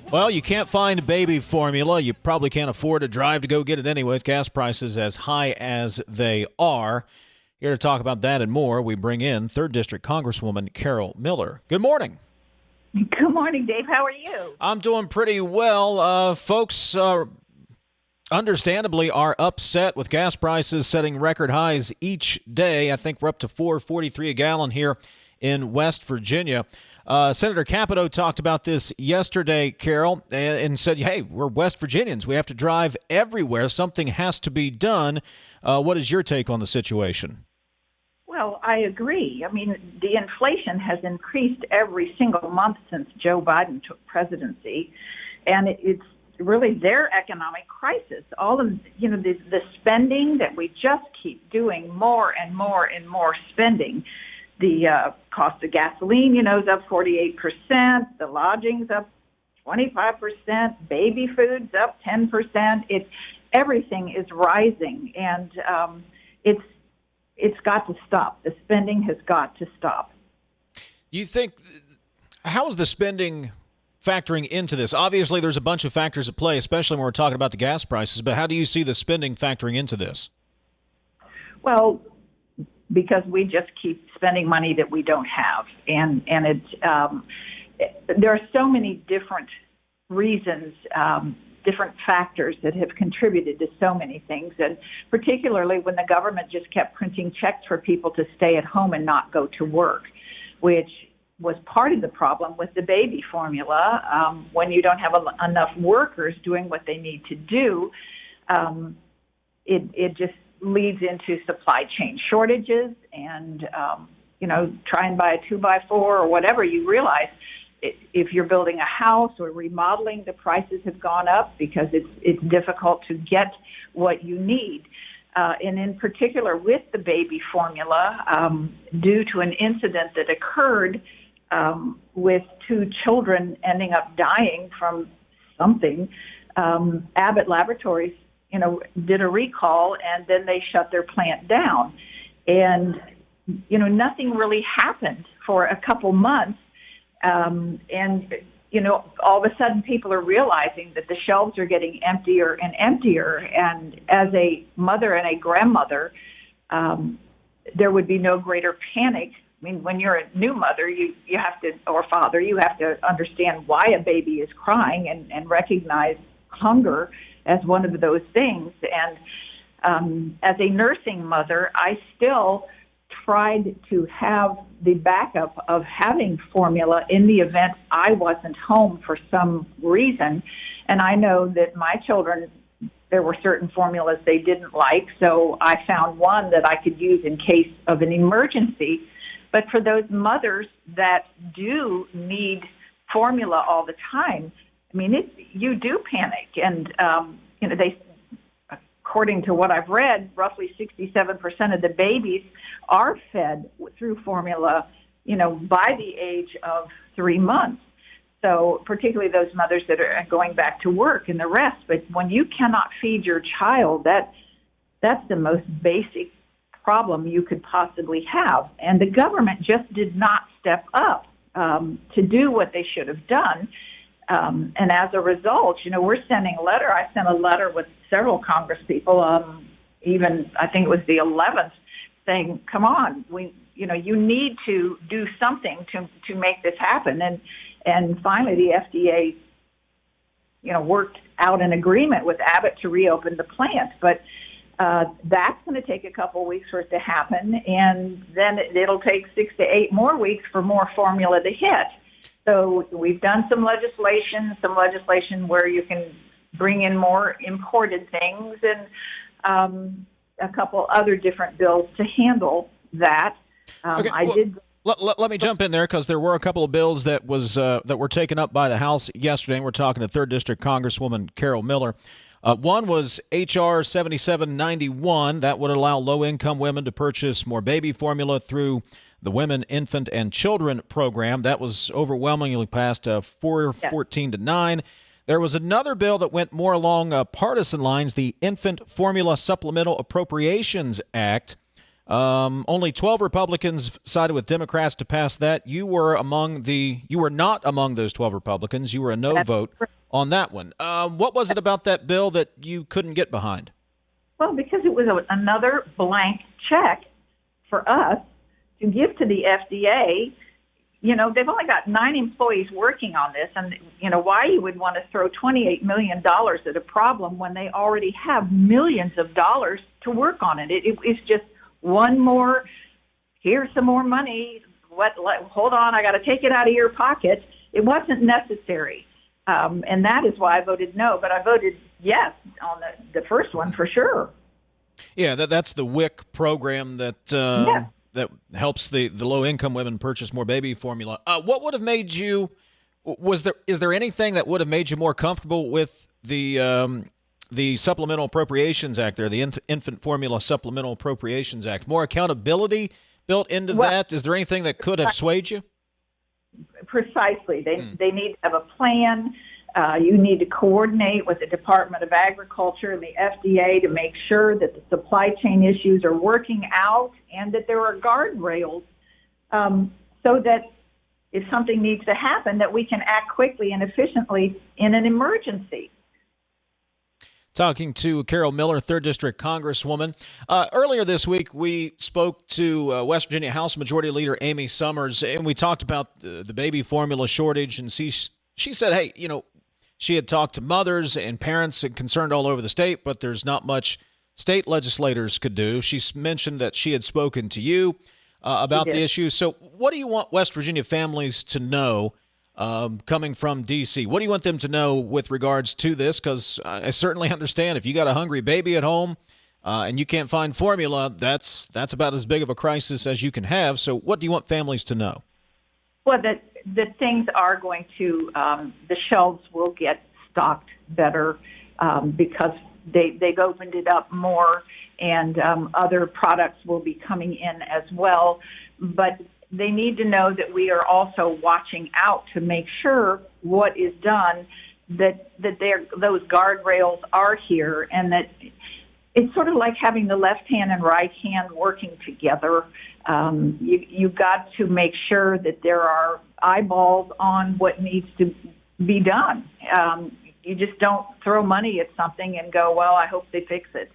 Well, you can't find baby formula. You probably can't afford to drive to go get it anyway with gas prices as high as they are. Here to talk about that and more, we bring in 3rd District Congresswoman Carol Miller. Good morning. Good morning, Dave. How are you? I'm doing pretty well. Folks understandably are upset with gas prices setting record highs each day. I think we're up to $4.43 a gallon here in West Virginia. Senator Capito talked about this yesterday, Carol, and said, hey, we're West Virginians. We have to drive everywhere. Something has to be done. What is your take on the situation? Well, I agree. I mean, the inflation has increased every single month since Joe Biden took presidency, and it's really their economic crisis. All of, the spending that we just keep doing more and more and more spending. The cost of gasoline, is up 48%. The lodging's up 25%. Baby food's up 10%. Everything is rising, and it's got to stop. The spending has got to stop. You think, how is the spending factoring into this? Obviously, there's a bunch of factors at play, especially when we're talking about the gas prices, but how do you see the spending factoring into this? Well, because we just keep spending money that we don't have. And there are so many different reasons, different factors that have contributed to so many things. And particularly when the government just kept printing checks for people to stay at home and not go to work, which was part of the problem with the baby formula. When you don't have enough workers doing what they need to do, it just leads into supply chain shortages and, try and buy a 2x4 or whatever. You realize if you're building a house or remodeling, the prices have gone up because it's difficult to get what you need. And in particular with the baby formula, due to an incident that occurred with 2 children ending up dying from something, Abbott Laboratories did a recall, and then they shut their plant down. And, nothing really happened for a couple months. And, all of a sudden people are realizing that the shelves are getting emptier and emptier. And as a mother and a grandmother, there would be no greater panic. I mean, when you're a new mother, you have to, or father, you have to understand why a baby is crying and recognize hunger as one of those things. And as a nursing mother, I still tried to have the backup of having formula in the event I wasn't home for some reason. And I know that my children, there were certain formulas they didn't like, so I found one that I could use in case of an emergency. But for those mothers that do need formula all the time, I mean, you do panic, and they, according to what I've read, roughly 67% of the babies are fed through formula, by the age of 3 months. So particularly those mothers that are going back to work and the rest. But when you cannot feed your child, that's the most basic problem you could possibly have. And the government just did not step up to do what they should have done. And as a result, we're sending a letter. I sent a letter with several Congress people, even I think it was the 11th, saying, come on, you need to do something to make this happen. And finally the FDA, worked out an agreement with Abbott to reopen the plant. But that's going to take a couple of weeks for it to happen. And then it'll take 6 to 8 more weeks for more formula to hit. So we've done some legislation where you can bring in more imported things, and a couple other different bills to handle that. Okay, Let me jump in there because there were a couple of bills that were taken up by the House yesterday. And we're talking to 3rd District Congresswoman Carol Miller. One was H.R. 7791. That would allow low-income women to purchase more baby formula through the Women, Infant, and Children program. That was overwhelmingly passed 414 to 9. There was another bill that went more along partisan lines, the Infant Formula Supplemental Appropriations Act. Only 12 Republicans sided with Democrats to pass that. You were not among those 12 Republicans. You were a no vote. on that one. What was it about that bill that you couldn't get behind? Well, because it was another blank check for us to give to the FDA. You know, they've only got 9 employees working on this, and, you know, why you would want to throw $28 million at a problem when they already have millions of dollars to work on it. It's just one more, here's some more money. Hold on, I got to take it out of your pocket. It wasn't necessary. And that is why I voted no, but I voted yes on the first one for sure. Yeah, that's the WIC program that that helps the low-income women purchase more baby formula. What would have made you? Is there anything that would have made you more comfortable with the Supplemental Appropriations Act, there, the Infant Formula Supplemental Appropriations Act? More accountability built into that? Is there anything that could have swayed you? Precisely. They need to have a plan. You need to coordinate with the Department of Agriculture and the FDA to make sure that the supply chain issues are working out and that there are guardrails so that if something needs to happen, that we can act quickly and efficiently in an emergency. Talking to Carol Miller, 3rd District Congresswoman. Earlier this week, we spoke to West Virginia House Majority Leader Amy Summers, and we talked about the baby formula shortage. And she said, hey, you know, she had talked to mothers and parents and concerned all over the state, but there's not much state legislators could do. She mentioned that she had spoken to you about the issue. So what do you want West Virginia families to know coming from D.C.? What do you want them to know with regards to this? Because I certainly understand if you got a hungry baby at home and you can't find formula, that's about as big of a crisis as you can have. So what do you want families to know? Well, the things are going to, the shelves will get stocked better because they've opened it up more, and other products will be coming in as well. But they need to know that we are also watching out to make sure what is done, that those guardrails are here, and that it's sort of like having the left hand and right hand working together. You've got to make sure that there are eyeballs on what needs to be done. You just don't throw money at something and go, well, I hope they fix it.